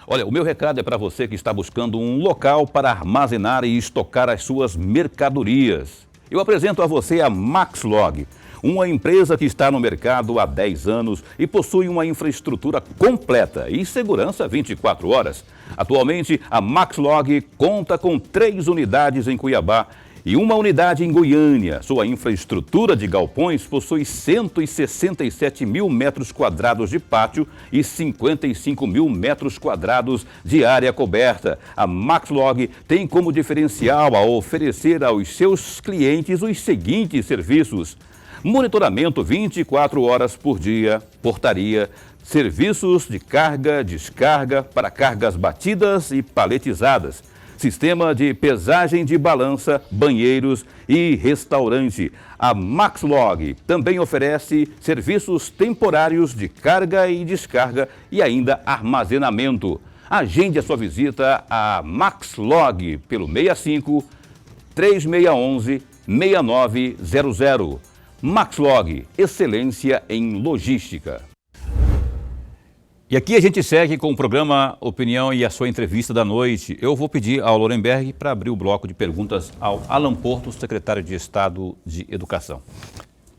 Olha, o meu recado é para você que está buscando um local para armazenar e estocar as suas mercadorias. Eu apresento a você a Maxlog, uma empresa que está no mercado há 10 anos e possui uma infraestrutura completa e segurança 24 horas. Atualmente, a Maxlog conta com 3 unidades em Cuiabá e uma unidade em Goiânia. Sua infraestrutura de galpões possui 167 mil metros quadrados de pátio e 55 mil metros quadrados de área coberta. A Maxlog tem como diferencial a oferecer aos seus clientes os seguintes serviços: monitoramento 24 horas por dia, portaria, serviços de carga, descarga para cargas batidas e paletizadas, sistema de pesagem de balança, banheiros e restaurante. A Maxlog também oferece serviços temporários de carga e descarga e ainda armazenamento. Agende a sua visita à Maxlog pelo 65 3611 6900. Maxlog, excelência em logística. E aqui a gente segue com o programa Opinião e a sua entrevista da noite. Eu vou pedir ao Lorenberg para abrir o bloco de perguntas ao Alan Porto, secretário de Estado de Educação.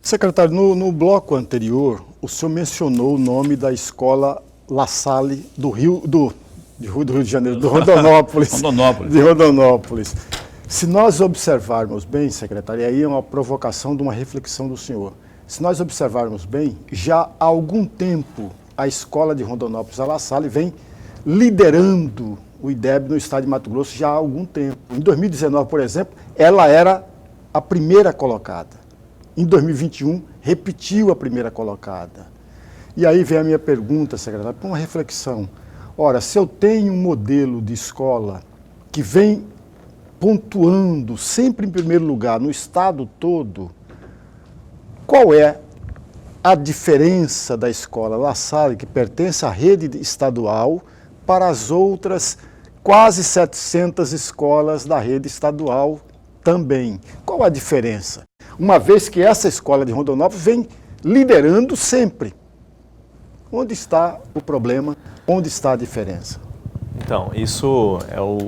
Secretário, no bloco anterior, o senhor mencionou o nome da escola La Salle do Rio de Janeiro, do Rondonópolis. De Rondonópolis. Se nós observarmos bem, secretário, e aí é uma provocação de uma reflexão do senhor, se nós observarmos bem, já há algum tempo a escola de Rondonópolis, a La Salle, vem liderando o IDEB no estado de Mato Grosso já há algum tempo. Em 2019, por exemplo, ela era a primeira colocada. Em 2021, repetiu a primeira colocada. E aí vem a minha pergunta, secretário, para uma reflexão. Ora, se eu tenho um modelo de escola que vem pontuando sempre em primeiro lugar no estado todo, qual é a diferença da escola La Salle, que pertence à rede estadual, para as outras quase 700 escolas da rede estadual também? Qual a diferença? Uma vez que essa escola de Rondonópolis vem liderando sempre. Onde está o problema? Onde está a diferença? Então, isso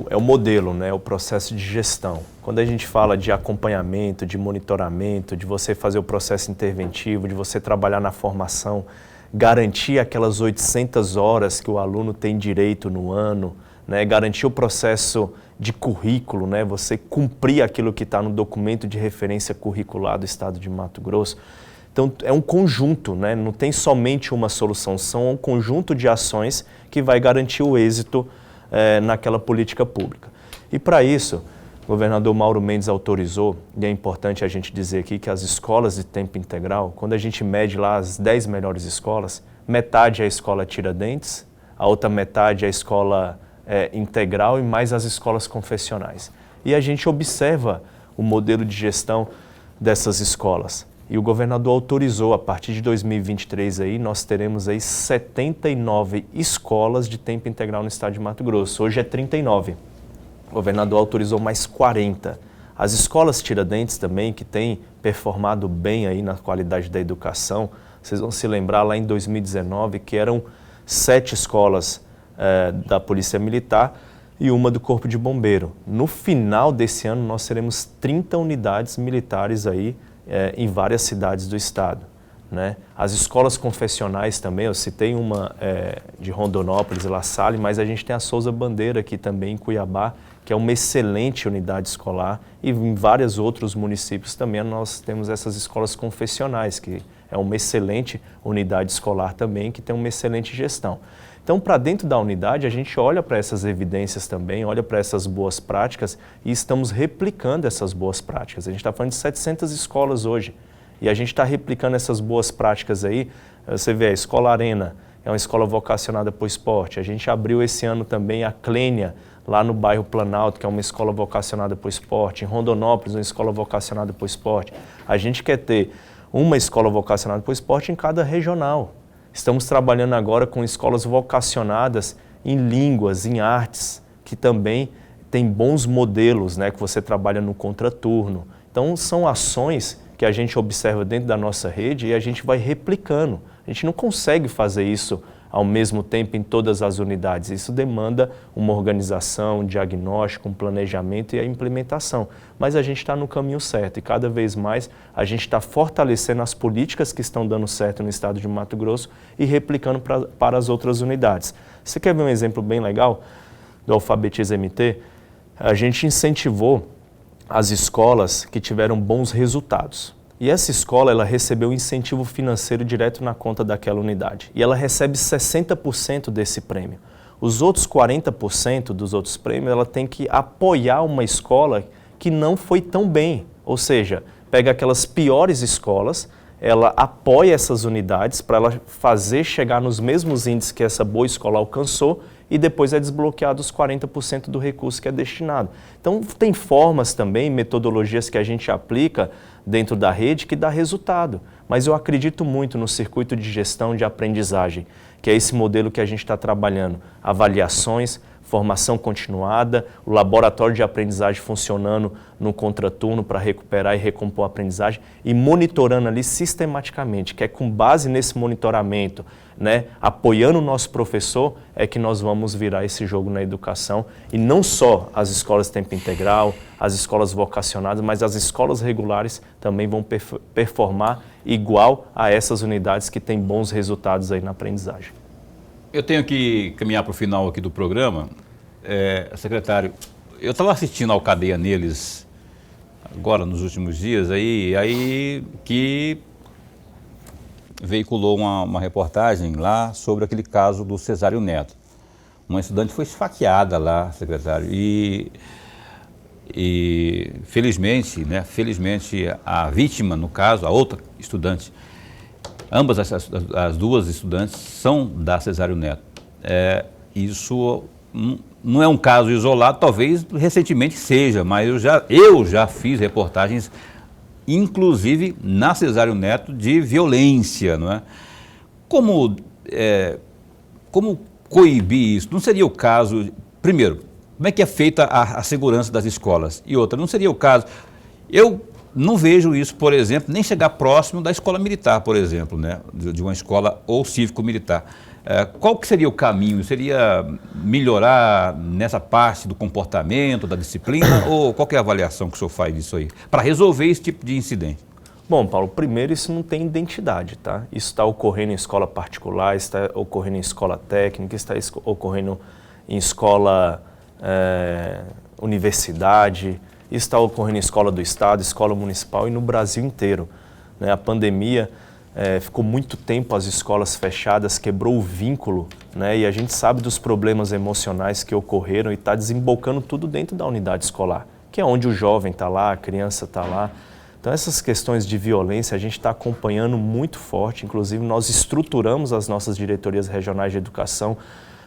é o modelo, né? O processo de gestão. Quando a gente fala de acompanhamento, de monitoramento, de você fazer o processo interventivo, de você trabalhar na formação, garantir aquelas 800 horas que o aluno tem direito no ano, né? Garantir o processo de currículo, né? Você cumprir aquilo que está no documento de referência curricular do Estado de Mato Grosso. Então, é um conjunto, né? Não tem somente uma solução, são um conjunto de ações que vai garantir o êxito naquela política pública. E para isso, o governador Mauro Mendes autorizou, e é importante a gente dizer aqui que as escolas de tempo integral, quando a gente mede lá as 10 melhores escolas, metade é a escola Tiradentes, a outra metade é a escola integral e mais as escolas confessionais. E a gente observa o modelo de gestão dessas escolas. E o governador autorizou, a partir de 2023, aí, nós teremos aí 79 escolas de tempo integral no estado de Mato Grosso. Hoje é 39. O governador autorizou mais 40. As escolas Tiradentes também, que têm performado bem aí na qualidade da educação, vocês vão se lembrar lá em 2019 que eram 7 escolas da Polícia Militar e uma do Corpo de Bombeiro. No final desse ano nós teremos 30 unidades militares aí em várias cidades do estado, né? As escolas confessionais também, eu citei uma de Rondonópolis, La Salle, mas a gente tem a Souza Bandeira aqui também em Cuiabá, que é uma excelente unidade escolar, e em vários outros municípios também nós temos essas escolas confessionais, que é uma excelente unidade escolar também, que tem uma excelente gestão. Então, para dentro da unidade, a gente olha para essas evidências também, olha para essas boas práticas e estamos replicando essas boas práticas. A gente está falando de 700 escolas hoje e a gente está replicando essas boas práticas aí. Você vê a Escola Arena, é uma escola vocacionada para o esporte. A gente abriu esse ano também a Clênia, lá no bairro Planalto, que é uma escola vocacionada para o esporte. Em Rondonópolis, uma escola vocacionada para o esporte. A gente quer ter uma escola vocacionada para o esporte em cada regional. Estamos trabalhando agora com escolas vocacionadas em línguas, em artes, que também tem bons modelos, né, que você trabalha no contraturno. Então, são ações que a gente observa dentro da nossa rede e a gente vai replicando. A gente não consegue fazer isso ao mesmo tempo em todas as unidades. Isso demanda uma organização, um diagnóstico, um planejamento e a implementação. Mas a gente está no caminho certo e cada vez mais a gente está fortalecendo as políticas que estão dando certo no estado de Mato Grosso e replicando para as outras unidades. Você quer ver um exemplo bem legal do Alfabetiza MT? A gente incentivou as escolas que tiveram bons resultados. E essa escola, ela recebeu um incentivo financeiro direto na conta daquela unidade. E ela recebe 60% desse prêmio. Os outros 40% dos outros prêmios, ela tem que apoiar uma escola que não foi tão bem. Ou seja, pega aquelas piores escolas, ela apoia essas unidades para ela fazer chegar nos mesmos índices que essa boa escola alcançou e depois é desbloqueado os 40% do recurso que é destinado. Então, tem formas também, metodologias que a gente aplica dentro da rede que dá resultado. Mas eu acredito muito no circuito de gestão de aprendizagem, que é esse modelo que a gente está trabalhando. Avaliações, formação continuada, o laboratório de aprendizagem funcionando no contraturno para recuperar e recompor a aprendizagem e monitorando ali sistematicamente, que é com base nesse monitoramento, né, apoiando o nosso professor, é que nós vamos virar esse jogo na educação. E não só as escolas de tempo integral, as escolas vocacionadas, mas as escolas regulares também vão performar igual a essas unidades que têm bons resultados aí na aprendizagem. Eu tenho que caminhar para o final aqui do programa. Secretário, eu estava assistindo ao Cadeia Neles agora nos últimos dias, aí que veiculou uma reportagem lá sobre aquele caso do Cesário Neto. Uma estudante foi esfaqueada lá, secretário, e felizmente a vítima, no caso, a outra estudante, ambas as duas estudantes são da Cesário Neto. Isso não é um caso isolado, talvez recentemente seja, mas eu já fiz reportagens, inclusive na Cesário Neto, de violência, não é? Como coibir isso? Não seria o caso, primeiro, como é que é feita a segurança das escolas? E outra, não seria o caso, eu não vejo isso, por exemplo, nem chegar próximo da escola militar, por exemplo, né? De uma escola ou cívico-militar. Qual que seria o caminho? Seria melhorar nessa parte do comportamento, da disciplina, ou qual que é a avaliação que o senhor faz disso aí, para resolver esse tipo de incidente? Bom, Paulo, primeiro isso não tem identidade, tá? Isso está ocorrendo em escola particular, está ocorrendo em escola técnica, está ocorrendo em escola universidade, isso está ocorrendo em escola do estado, escola municipal e no Brasil inteiro, né? A pandemia ficou muito tempo as escolas fechadas, quebrou o vínculo, né? E a gente sabe dos problemas emocionais que ocorreram e está desembocando tudo dentro da unidade escolar, que é onde o jovem está lá, a criança está lá. Então essas questões de violência a gente está acompanhando muito forte, inclusive nós estruturamos as nossas diretorias regionais de educação,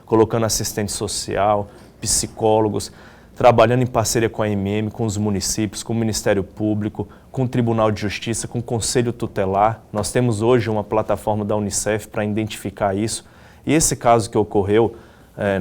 colocando assistente social, psicólogos, trabalhando em parceria com a AMM, com os municípios, com o Ministério Público, com o Tribunal de Justiça, com o Conselho Tutelar. Nós temos hoje uma plataforma da Unicef para identificar isso. E esse caso que ocorreu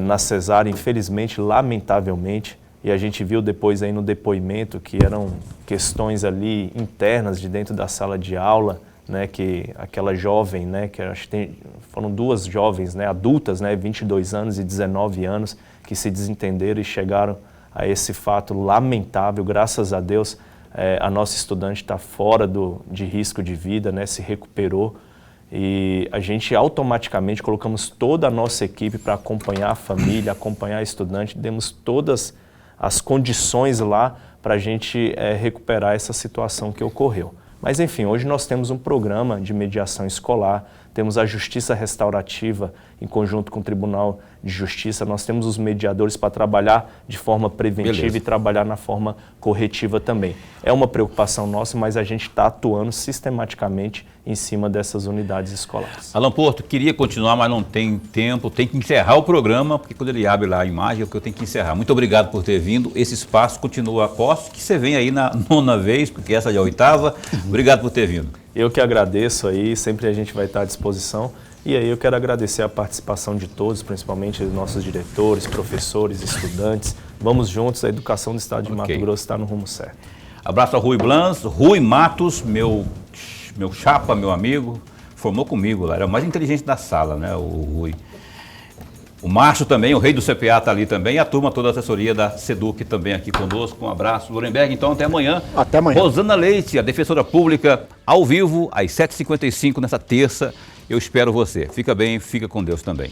na cesárea, infelizmente, lamentavelmente, e a gente viu depois aí no depoimento que eram questões ali internas de dentro da sala de aula, né, que aquela jovem, né, que acho que foram duas jovens, né, adultas, né, 22 anos e 19 anos, que se desentenderam e chegaram a esse fato lamentável. Graças a Deus, a nossa estudante está fora de risco de vida, né, se recuperou, e a gente automaticamente colocamos toda a nossa equipe para acompanhar a família, acompanhar a estudante, demos todas as condições lá para a gente recuperar essa situação que ocorreu. Mas enfim, hoje nós temos um programa de mediação escolar, temos a Justiça Restaurativa em conjunto com o Tribunal de Justiça, nós temos os mediadores para trabalhar de forma preventiva. Beleza. E trabalhar na forma corretiva também. É uma preocupação nossa, mas a gente está atuando sistematicamente em cima dessas unidades escolares. Alan Porto, queria continuar, mas não tem tempo, tem que encerrar o programa, porque quando ele abre lá a imagem é que eu tenho que encerrar. Muito obrigado por ter vindo, esse espaço continua a posto, que você vem aí na 9ª vez, porque essa já é a 8ª. Obrigado por ter vindo. Eu que agradeço aí, sempre a gente vai estar à disposição. E aí eu quero agradecer a participação de todos, principalmente dos nossos diretores, professores, estudantes. Vamos juntos, a educação do Estado de Mato Grosso está no rumo certo. Abraço a Rui Blans, Rui Matos, meu chapa, meu amigo, formou comigo lá, era o mais inteligente da sala, né, o Rui. O Márcio também, o rei do CPA está ali também, e a turma toda a assessoria da SEDUC também aqui conosco. Um abraço. Lorenberg, então até amanhã. Até amanhã. Rosana Leite, a defensora pública, ao vivo, às 7h55 nessa terça. Eu espero você. Fica bem, fica com Deus também.